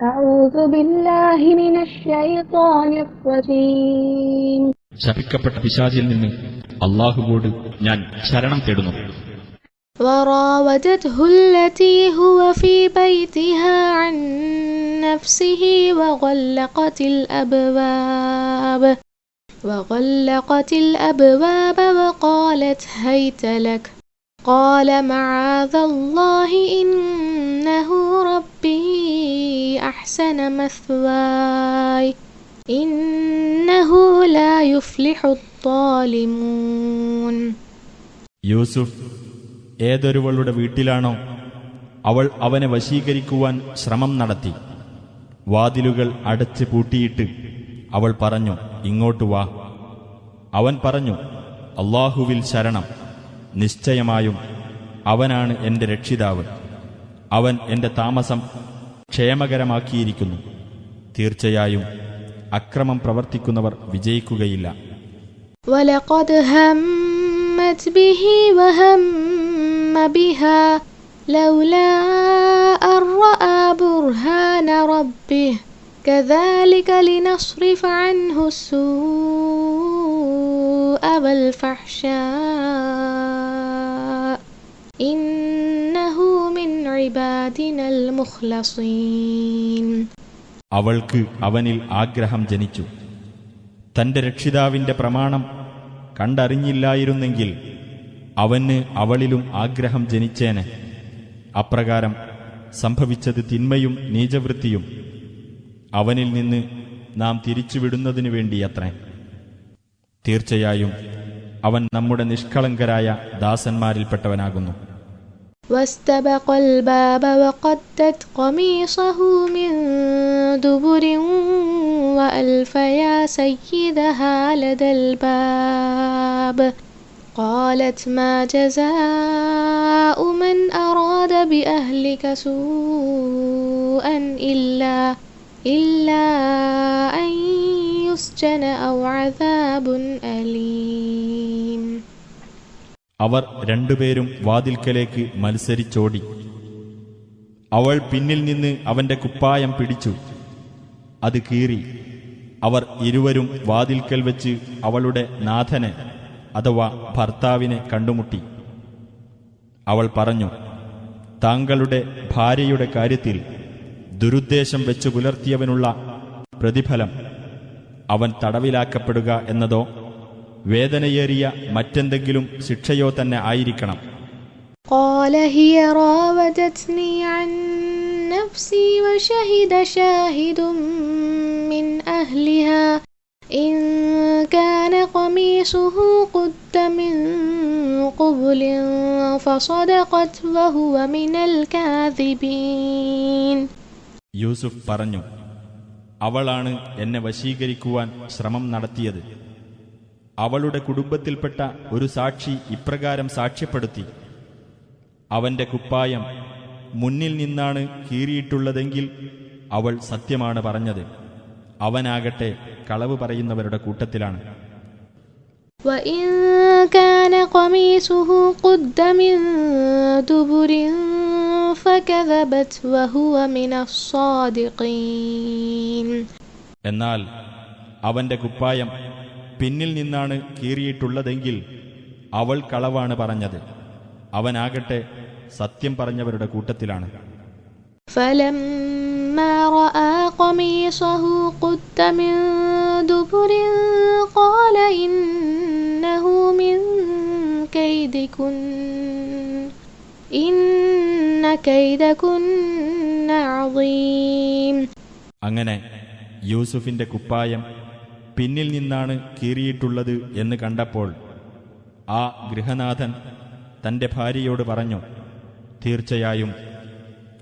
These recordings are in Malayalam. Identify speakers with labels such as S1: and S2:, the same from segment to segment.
S1: أعوذ بالله من الشيطان الرجيم.
S2: ശപിക്കപ്പെട്ട പിശാചിൽ നിന്ന് അല്ലാഹുവോട് ഞാൻ ശരണം തേടുന്നു.
S3: وراودته التي هو في بيتها عن نفسه وغلقت الأبواب وقالت هيت لك قال معاذ الله إنه ربي أحسن مثواي إنه لا يفلح الظالمون.
S4: യൂസുഫ് ഏതൊരുവളുടെ വീട്ടിലാണോ അവൾ അവനെ വശീകരിക്കുവാൻ ശ്രമം നടത്തി. വാതിലുകൾ അടച്ച് പൂട്ടിയിട്ട് അവൾ പറഞ്ഞു, ഇങ്ങോട്ട് വാ. അവൻ പറഞ്ഞു, അല്ലാഹുവിൽ ശരണം, നിശ്ചയമായും അവനാണ് എന്റെ രക്ഷിതാവ്. അവൻ എന്റെ താമസം ക്ഷേമകരമാക്കിയിരിക്കുന്നു. തീർച്ചയായും അക്രമം പ്രവർത്തിക്കുന്നവർ വിജയിക്കുകയില്ല.
S3: وَلَقَدْ هَمَّتْ بِهِ وَهَمَّ بِهَا لَوْلَا أَن رَّأَىٰ بُرْهَانَ رَبِّهِ كَذَلِكَ لِنَصْرِفَ عَنْهُ السُّوءَ وَالْفَحْشَاءَ إِنَّهُ مِنْ عِبَادِنَا الْمُخْلَصِينَ.
S4: അവൾക്ക് അവനിൽ ആഗ്രഹം ജനിച്ചു. തന്റെ രക്ഷിതാവിന്റെ പ്രമാണം കണ്ടറിഞ്ഞില്ലായിരുന്നെങ്കിൽ അവന് അവളിലും ആഗ്രഹം ജനിച്ചേനെ. അപ്രകാരം സംഭവിച്ചത് തിന്മയും നീചവൃത്തിയും അവനിൽ നിന്ന് നാം തിരിച്ചുവിടുന്നതിനു വേണ്ടിയത്രേ. തീർച്ചയായും അവൻ നമ്മുടെ നിഷ്കളങ്കരായ ദാസന്മാരിൽപ്പെട്ടവനാകുന്നു.
S3: واستبق الباب وقدت قميصه من دبر وألف يا سيدها لدى الباب قالت ما جزاء من أراد بأهلك سوءا إلا أن يسجن أو عذاب أليم.
S4: അവർ രണ്ടുപേരും വാതിൽക്കലേക്ക് മത്സരിച്ചോടി. അവൾ പിന്നിൽ നിന്ന് അവന്റെ കുപ്പായം പിടിച്ചു, അത് കീറി. അവർ ഇരുവരും വാതിൽക്കൽ വെച്ച് അവളുടെ നാഥനെ അഥവാ ഭർത്താവിനെ കണ്ടുമുട്ടി. അവൾ പറഞ്ഞു, താങ്കളുടെ ഭാര്യയുടെ കാര്യത്തിൽ ദുരുദ്ദേശം വെച്ചു പുലർത്തിയവനുള്ള പ്രതിഫലം അവൻ തടവിലാക്കപ്പെടുക എന്നതോ വേദനയേറിയ മറ്റെന്തെങ്കിലും ശിക്ഷയോ തന്നെ ആയിരിക്കണം.
S3: قال هي راودتني عن نفسي وشهد شاهد من أهلها إن كان قميصه قد من قبل فصدقت وهو من الكاذبين.
S4: യൂസുഫ് പറഞ്ഞു, അവളാണ് എന്നെ വശീകരിക്കുവാൻ ശ്രമം നടത്തിയത്. അവളുടെ കുടുംബത്തിൽപ്പെട്ട ഒരു സാക്ഷി ഇപ്രകാരം സാക്ഷ്യപ്പെടുത്തി, അവന്റെ കുപ്പായം മുന്നിൽ നിന്നാണ് കീറിയിട്ടുള്ളതെങ്കിൽ അവൾ സത്യമാണ് പറഞ്ഞത്. അവനാകട്ടെ കളവ് പറയുന്നവരുടെ കൂട്ടത്തിലാണ്.
S3: وَإِن كَانَ قَمِيصُهُ قُدَّ مِن دُبُرٍ فَكَذَبَتْ وَهُوَ مِنَ الصَّادِقِينَ.
S4: എന്നാൽ അവന്റെ കുപ്പായം പിന്നിൽ നിന്നാണ് കീറിയിട്ടുള്ളതെങ്കിൽ അവൾ കളവാണ് പറഞ്ഞത്. അവനാകട്ടെ സത്യം പറഞ്ഞവരുടെ കൂട്ടത്തിലാണ്.
S3: فَلَمَّا رَأَىٰ قَمِيصَهُ قُدَّ مِن دُبُرٍ قَالَ إِنَّهُ مِن كَيْدِكُنَّ إِنَّ كَيْدَكُنَّ عَظِيمٌ.
S4: അങ്ങനെ യൂസുഫിന്റെ കുപ്പായം പിന്നിൽ നിന്നാണ് കീറിയിട്ടുള്ളത് എന്ന് കണ്ടപ്പോൾ ആ ഗൃഹനാഥൻ തന്റെ ഭാര്യയോട് പറഞ്ഞു, തീർച്ചയായും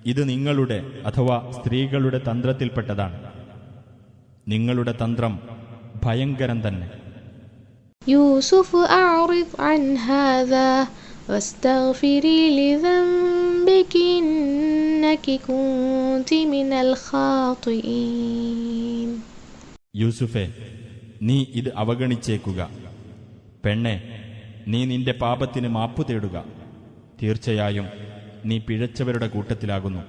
S4: ഇത് നിങ്ങളുടെ അഥവാ സ്ത്രീകളുടെ തന്ത്രത്തിൽപ്പെട്ടതാണ്. നിങ്ങളുടെ തന്ത്രം ഭയങ്കരം തന്നെ.
S3: യൂസുഫ് അഅ്റിദ് അൻ ഹാദാ വസ്തഗ്ഫിരി ലിദംബികി ഇന്നകി കുൻതി മിനൽ ഖാതിഈൻ.
S4: യൂസുഫേ, നീ ഇത് അവഗണിച്ചേക്കുക. പെണ്ണെ, നീ നിന്റെ പാപത്തിന് മാപ്പു തേടുക. തീർച്ചയായും നീ പിഴച്ചവരുടെ കൂട്ടത്തിലാകുന്നു.